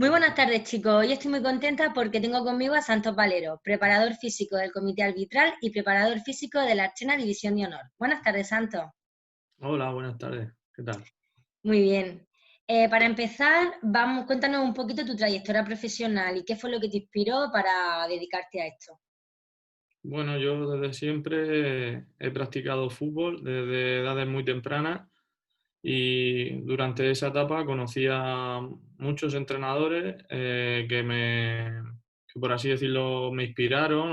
Muy buenas tardes, chicos. Hoy estoy muy contenta porque tengo conmigo a Santos Valero, preparador físico del Comité Arbitral y preparador físico de la Archena División de Honor. Buenas tardes, Santos. Hola, buenas tardes. ¿Qué tal? Muy bien. Para empezar, cuéntanos un poquito tu trayectoria profesional y qué fue lo que te inspiró para dedicarte a esto. Bueno, yo desde siempre he practicado fútbol desde edades muy tempranas y durante esa etapa conocí a muchos entrenadores que por así decirlo, me inspiraron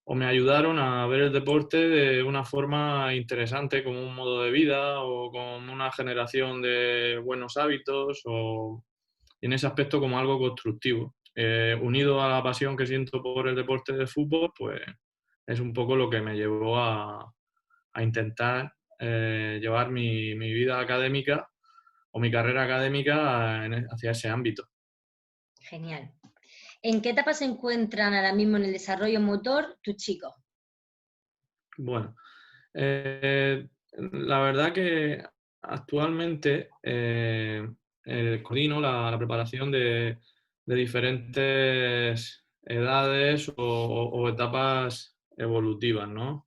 o me ayudaron a ver el deporte de una forma interesante, como un modo de vida o como una generación de buenos hábitos y en ese aspecto como algo constructivo. Unido a la pasión que siento por el deporte de fútbol, pues es un poco lo que me llevó a intentar llevar mi vida académica o mi carrera académica hacia ese ámbito. Genial. ¿En qué etapa se encuentran ahora mismo en el desarrollo motor tus chicos? Bueno, la verdad que actualmente coordino la preparación de diferentes edades o etapas evolutivas, ¿no?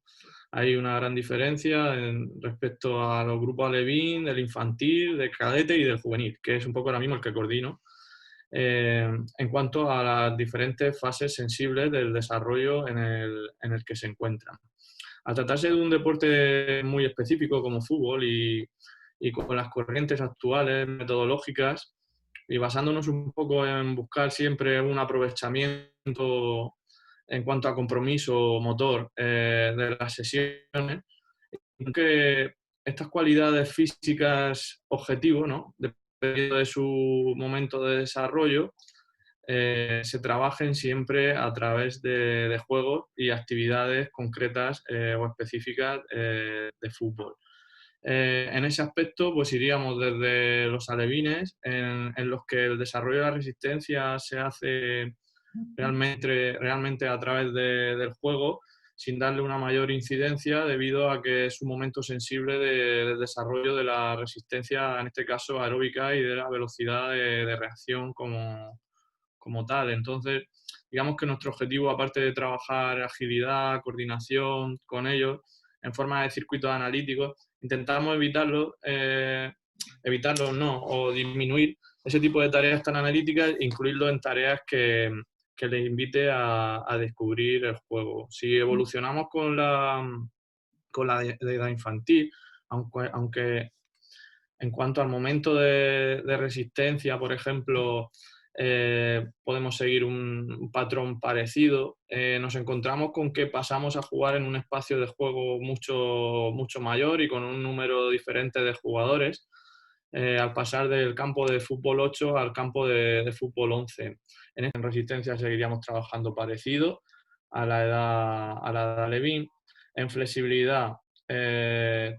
Hay una gran diferencia respecto a los grupos alevín, del infantil, del cadete y del juvenil, que es un poco ahora mismo el que coordino, en cuanto a las diferentes fases sensibles del desarrollo en el que se encuentran. Al tratarse de un deporte muy específico como fútbol y con las corrientes actuales metodológicas y basándonos un poco en buscar siempre un aprovechamiento en cuanto a compromiso motor de las sesiones, que estas cualidades físicas objetivo, ¿no? Dependiendo de su momento de desarrollo, se trabajen siempre a través de juegos y actividades concretas o específicas de fútbol. En ese aspecto, pues iríamos desde los alevines, en los que el desarrollo de la resistencia se hace realmente a través del juego, sin darle una mayor incidencia debido a que es un momento sensible de desarrollo de la resistencia, en este caso aeróbica, y de la velocidad de reacción como tal. Entonces, digamos que nuestro objetivo, aparte de trabajar agilidad, coordinación con ellos, en forma de circuitos analíticos, intentamos evitarlos no, o disminuir ese tipo de tareas tan analíticas e incluirlo en tareas que les invite a descubrir el juego. Si evolucionamos con la de edad infantil, aunque en cuanto al momento de resistencia, por ejemplo, podemos seguir un patrón parecido. Nos encontramos con que pasamos a jugar en un espacio de juego mucho mayor y con un número diferente de jugadores, al pasar del campo de fútbol 8 al campo de fútbol 11. En resistencia seguiríamos trabajando parecido a la edad Levin. En flexibilidad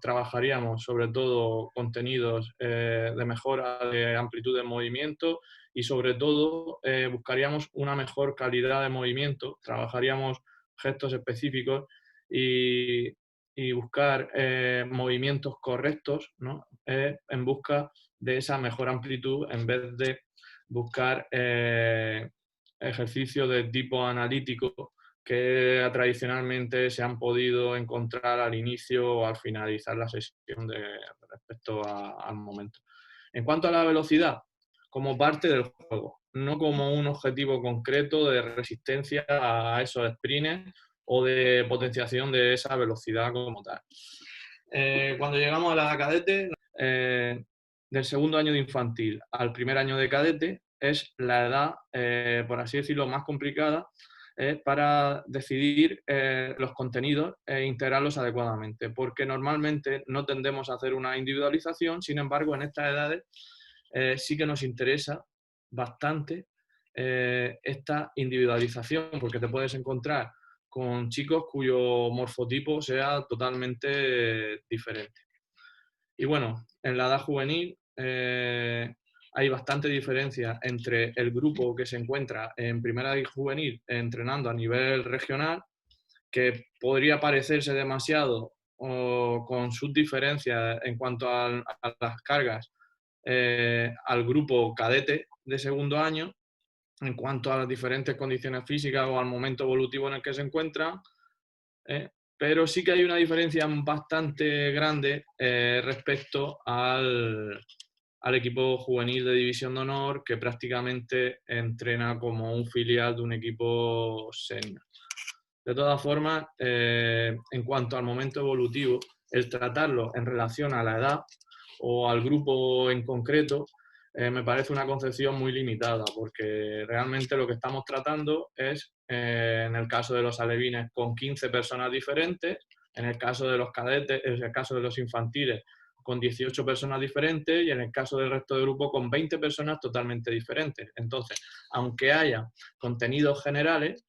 trabajaríamos sobre todo contenidos de mejora de amplitud de movimiento y sobre todo buscaríamos una mejor calidad de movimiento, trabajaríamos gestos específicos y, y buscar movimientos correctos, ¿no? En busca de esa mejor amplitud en vez de buscar ejercicios de tipo analítico que tradicionalmente se han podido encontrar al inicio o al finalizar la sesión respecto al momento. En cuanto a la velocidad, como parte del juego, no como un objetivo concreto de resistencia a esos sprints o de potenciación de esa velocidad como tal. Cuando llegamos a la cadete, del segundo año de infantil al primer año de cadete, es la edad, por así decirlo, más complicada para decidir los contenidos e integrarlos adecuadamente, porque normalmente no tendemos a hacer una individualización, sin embargo, en estas edades sí que nos interesa bastante esta individualización, porque te puedes encontrar con chicos cuyo morfotipo sea totalmente diferente. Y bueno, en la edad juvenil hay bastante diferencia entre el grupo que se encuentra en primera y juvenil entrenando a nivel regional, que podría parecerse demasiado o con sus diferencias en cuanto a las cargas al grupo cadete de segundo año en cuanto a las diferentes condiciones físicas o al momento evolutivo en el que se encuentran, pero sí que hay una diferencia bastante grande respecto al equipo juvenil de División de Honor, que prácticamente entrena como un filial de un equipo senior. De todas formas, en cuanto al momento evolutivo, el tratarlo en relación a la edad o al grupo en concreto, me parece una concepción muy limitada, porque realmente lo que estamos tratando es, en el caso de los alevines, con 15 personas diferentes, en el caso de los cadetes, en el caso de los infantiles, con 18 personas diferentes, y en el caso del resto del grupo, con 20 personas totalmente diferentes. Entonces, aunque haya contenidos generales,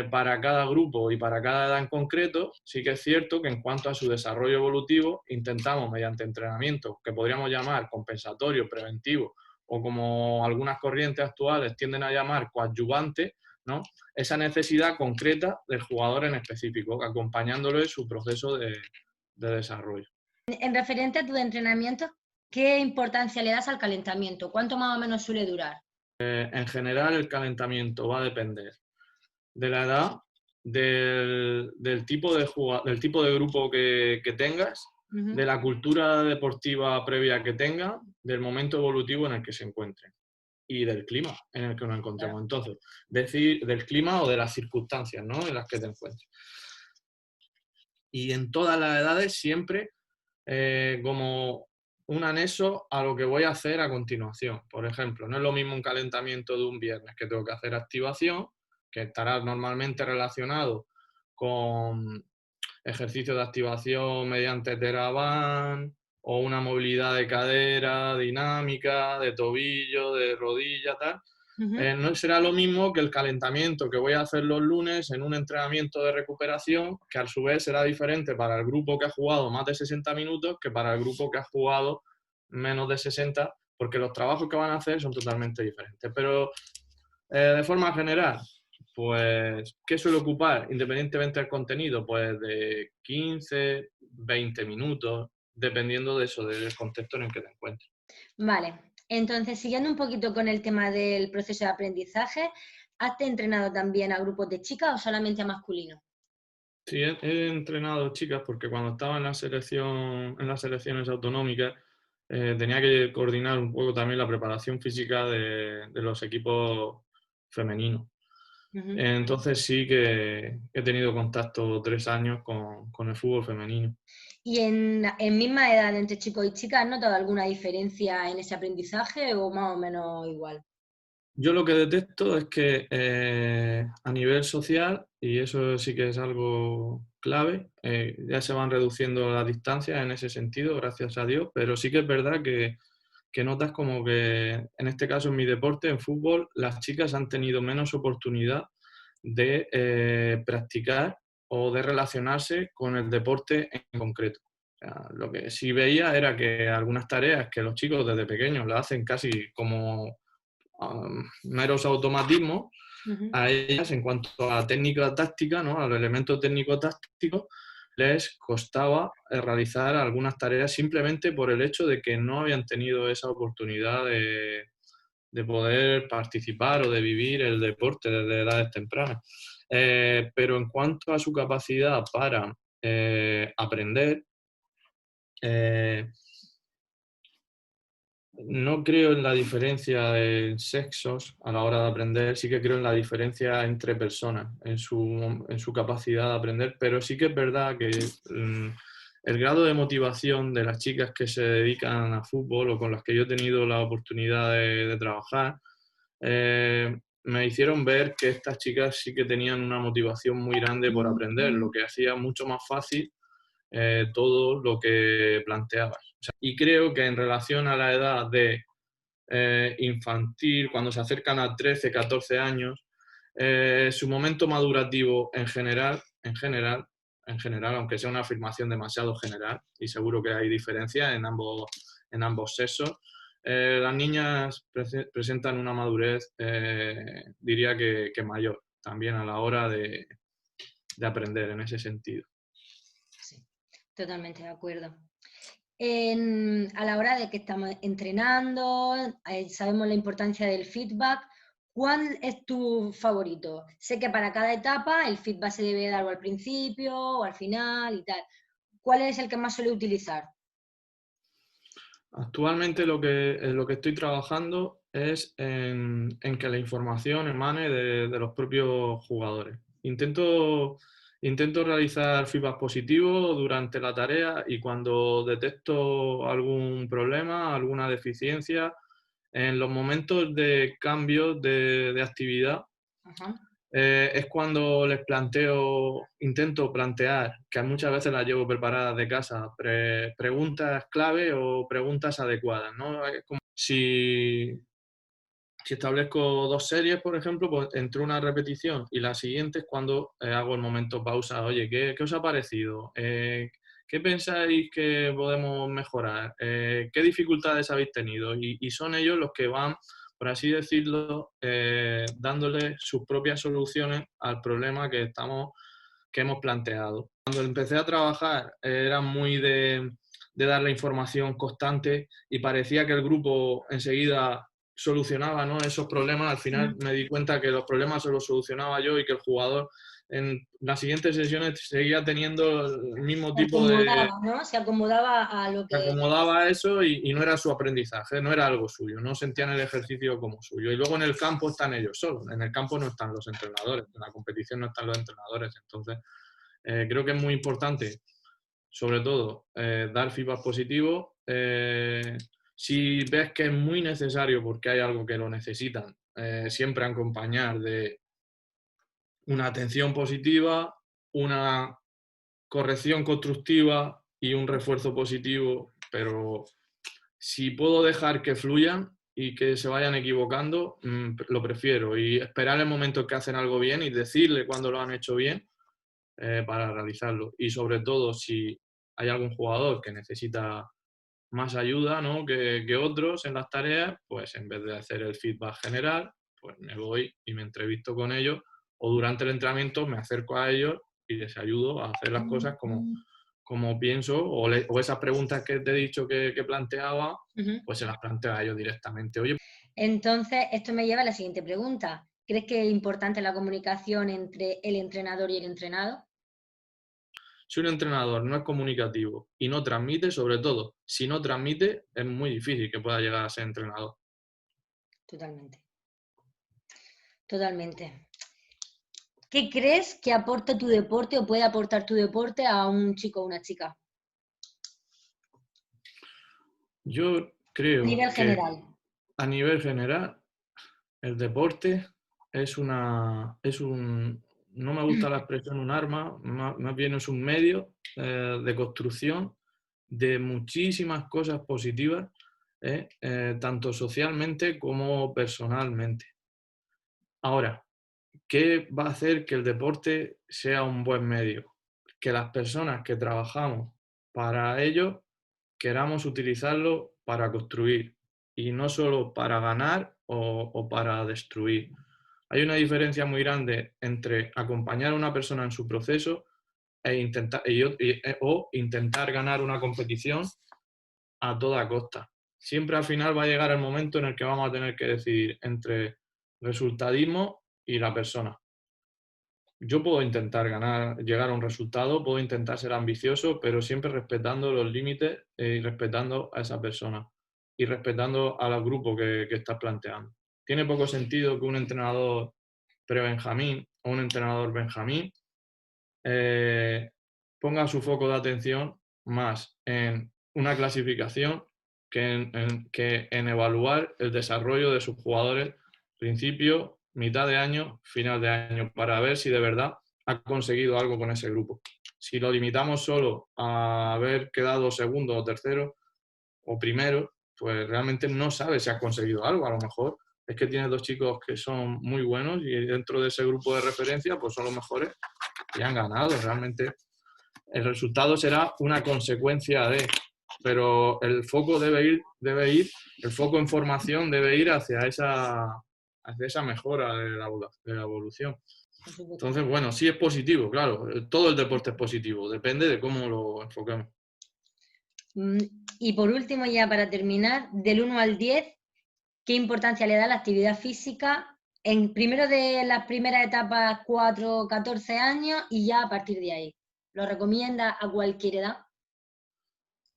para cada grupo y para cada edad en concreto, sí que es cierto que en cuanto a su desarrollo evolutivo, intentamos mediante entrenamientos que podríamos llamar compensatorios, preventivos, o como algunas corrientes actuales tienden a llamar coadyuvantes, ¿no? Esa necesidad concreta del jugador en específico, acompañándolo en su proceso de desarrollo. En referente a tu entrenamiento, ¿qué importancia le das al calentamiento? ¿Cuánto más o menos suele durar? En general, el calentamiento va a depender de la edad, del tipo de grupo que tengas, de la cultura deportiva previa que tenga, del momento evolutivo en el que se encuentren y del clima en el que nos encontremos. Entonces, decir del clima o de las circunstancias, ¿no?, en las que te encuentres. Y en todas las edades siempre como un anexo a lo que voy a hacer a continuación. Por ejemplo, no es lo mismo un calentamiento de un viernes que tengo que hacer activación, que estará normalmente relacionado con ejercicios de activación mediante TheraBand o una movilidad de cadera dinámica, de tobillo, de rodilla, tal. No será lo mismo que el calentamiento que voy a hacer los lunes en un entrenamiento de recuperación, que a su vez será diferente para el grupo que ha jugado más de 60 minutos que para el grupo que ha jugado menos de 60, porque los trabajos que van a hacer son totalmente diferentes. Pero de forma general, pues, ¿qué suele ocupar independientemente del contenido? Pues de 15, 20 minutos, dependiendo de eso, del contexto en el que te encuentres. Vale, entonces siguiendo un poquito con el tema del proceso de aprendizaje, ¿has entrenado también a grupos de chicas o solamente a masculinos? Sí, he entrenado chicas porque cuando estaba en en las selecciones autonómicas, tenía que coordinar un poco también la preparación física de los equipos femeninos. Entonces sí que he tenido contacto 3 años con el fútbol femenino. ¿Y en misma edad entre chicos y chicas has notado alguna diferencia en ese aprendizaje o más o menos igual? Yo lo que detecto es que a nivel social, y eso sí que es algo clave, ya se van reduciendo las distancias en ese sentido, gracias a Dios, pero sí que es verdad que notas como que, en este caso en mi deporte, en fútbol, las chicas han tenido menos oportunidad de practicar o de relacionarse con el deporte en concreto. O sea, lo que sí veía era que algunas tareas que los chicos desde pequeños las hacen casi como meros automatismos, a ellas en cuanto a técnica táctica, ¿no?, a los elementos técnico-tácticos, les costaba realizar algunas tareas simplemente por el hecho de que no habían tenido esa oportunidad de poder participar o de vivir el deporte desde edades tempranas. Pero en cuanto a su capacidad para aprender, eh, no creo en la diferencia de sexos a la hora de aprender, sí que creo en la diferencia entre personas, en su capacidad de aprender, pero sí que es verdad que el grado de motivación de las chicas que se dedican a fútbol o con las que yo he tenido la oportunidad de trabajar, me hicieron ver que estas chicas sí que tenían una motivación muy grande por aprender, lo que hacía mucho más fácil todo lo que planteabas. O sea, y creo que en relación a la edad de infantil, cuando se acercan a 13, 14 años, su momento madurativo en general, aunque sea una afirmación demasiado general, y seguro que hay diferencias en ambos sexos, las niñas presentan una madurez, diría que mayor, también a la hora de aprender en ese sentido. Sí, totalmente de acuerdo. a la hora de que estamos entrenando, sabemos la importancia del feedback. ¿Cuál es tu favorito? Sé que para cada etapa el feedback se debe dar o al principio o al final y tal. ¿Cuál es el que más suele utilizar? Actualmente en lo que estoy trabajando es en que la información emane de los propios jugadores. Intento realizar feedback positivo durante la tarea y cuando detecto algún problema, alguna deficiencia, en los momentos de cambio de actividad, Ajá. es cuando les intento plantear, que muchas veces las llevo preparadas de casa, preguntas clave o preguntas adecuadas, ¿no? Es como si establezco dos series, por ejemplo, pues entre una repetición y la siguiente es cuando hago el momento pausa. Oye, ¿qué os ha parecido? ¿Qué pensáis que podemos mejorar? ¿Qué dificultades habéis tenido? Y son ellos los que van, por así decirlo, dándole sus propias soluciones al problema que hemos planteado. Cuando empecé a trabajar era muy de dar la información constante y parecía que el grupo enseguida solucionaba, ¿no?, esos problemas. Al final me di cuenta que los problemas se los solucionaba yo y que el jugador en las siguientes sesiones seguía teniendo el mismo Se tipo de... acomodaba, ¿no? Se acomodaba a lo Se que... acomodaba a eso y no era su aprendizaje, no era algo suyo, no sentían el ejercicio como suyo. Y luego en el campo están ellos solos, en el campo no están los entrenadores, en la competición no están los entrenadores. Entonces, creo que es muy importante, sobre todo, dar feedback positivo. Si ves que es muy necesario porque hay algo que lo necesitan, siempre acompañar de una atención positiva, una corrección constructiva y un refuerzo positivo, pero si puedo dejar que fluyan y que se vayan equivocando, lo prefiero. Y esperar el momento que hacen algo bien y decirle cuando lo han hecho bien, para realizarlo. Y sobre todo, si hay algún jugador que necesita más ayuda, ¿no?, que otros en las tareas, pues en vez de hacer el feedback general, pues me voy y me entrevisto con ellos o durante el entrenamiento me acerco a ellos y les ayudo a hacer las cosas como pienso o esas preguntas que te he dicho que planteaba, pues se las planteo a ellos directamente. Oye, Entonces, esto me lleva a la siguiente pregunta. ¿Crees que es importante la comunicación entre el entrenador y el entrenado? si un entrenador no es comunicativo y no transmite, sobre todo, si no transmite, es muy difícil que pueda llegar a ser entrenador. Totalmente. Totalmente. ¿Qué crees que aporta tu deporte o puede aportar tu deporte a un chico o una chica? Yo A creo nivel que general. a nivel general el deporte no me gusta la expresión un arma, más bien es un medio de construcción de muchísimas cosas positivas, tanto socialmente como personalmente. Ahora, ¿qué va a hacer que el deporte sea un buen medio? Que las personas que trabajamos para ello queramos utilizarlo para construir y no solo para ganar o para destruir. Hay una diferencia muy grande entre acompañar a una persona en su proceso o intentar ganar una competición a toda costa. Siempre al final va a llegar el momento en el que vamos a tener que decidir entre resultadismo y la persona. Yo puedo intentar llegar a un resultado, puedo intentar ser ambicioso, pero siempre respetando los límites y respetando a esa persona y respetando al grupo que estás planteando. Tiene poco sentido que un entrenador pre-Benjamín o un entrenador Benjamín ponga su foco de atención más en una clasificación que en evaluar el desarrollo de sus jugadores principio, mitad de año, final de año, para ver si de verdad ha conseguido algo con ese grupo. Si lo limitamos solo a haber quedado segundo o tercero o primero, pues realmente no sabe si ha conseguido algo. A lo mejor es que tiene dos chicos que son muy buenos y dentro de ese grupo de referencia pues son los mejores y han ganado. Realmente el resultado será una consecuencia de, pero el foco debe ir, el foco en formación debe ir hacia esa mejora de la evolución. Entonces, bueno, sí es positivo, claro, todo el deporte es positivo, depende de cómo lo enfoquemos. Mm, Y por último, ya para terminar, del 1 al 10, ¿qué importancia le da la actividad física primero de las primeras etapas 4, 14 años y ya a partir de ahí? ¿Lo recomienda a cualquier edad?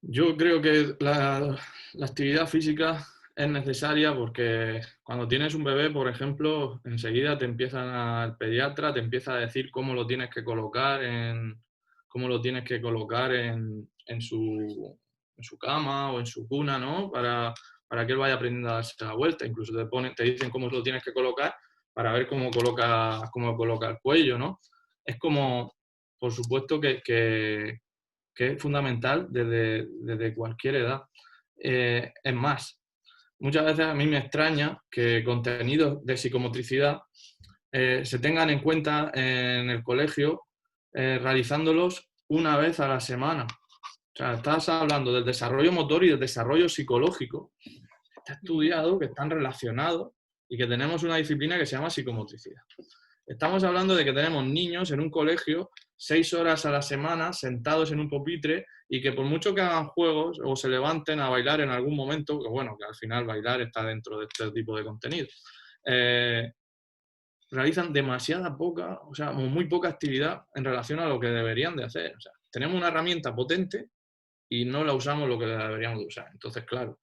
Yo creo que la actividad física es necesaria porque cuando tienes un bebé, por ejemplo, enseguida el pediatra te empieza a decir cómo lo tienes que colocar cómo lo tienes que colocar en su cama o en su cuna, ¿no? Para que él vaya aprendiendo a darse la vuelta. Incluso te dicen cómo lo tienes que colocar para ver cómo coloca el cuello, ¿no? Es como, por supuesto que es fundamental desde cualquier edad. Es más, muchas veces a mí me extraña que contenidos de psicomotricidad se tengan en cuenta en el colegio realizándolos una vez a la semana. O sea, estás hablando del desarrollo motor y del desarrollo psicológico. Está estudiado que están relacionados y que tenemos una disciplina que se llama psicomotricidad. Estamos hablando de que tenemos niños en un colegio 6 horas a la semana sentados en un pupitre y que por mucho que hagan juegos o se levanten a bailar en algún momento, que bueno, que al final bailar está dentro de este tipo de contenido, eh, realizan demasiada poca, o sea, muy poca actividad en relación a lo que deberían de hacer. O sea, tenemos una herramienta potente y no la usamos lo que la deberíamos de usar. Entonces, claro,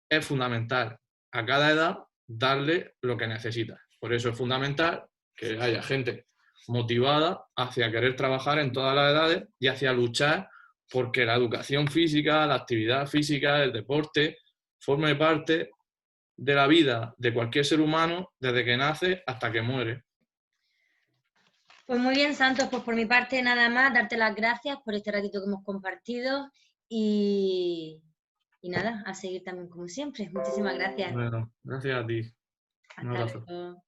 es fundamental a cada edad darle lo que necesita. Por eso es fundamental que haya gente motivada hacia querer trabajar en todas las edades y hacia luchar porque la educación física, la actividad física, el deporte, forme parte de la vida de cualquier ser humano desde que nace hasta que muere. Pues muy bien, Santos, pues por mi parte nada más, darte las gracias por este ratito que hemos compartido y, y nada, a seguir también como siempre. Muchísimas gracias. Bueno, gracias a ti. Un Hasta abrazo. luego.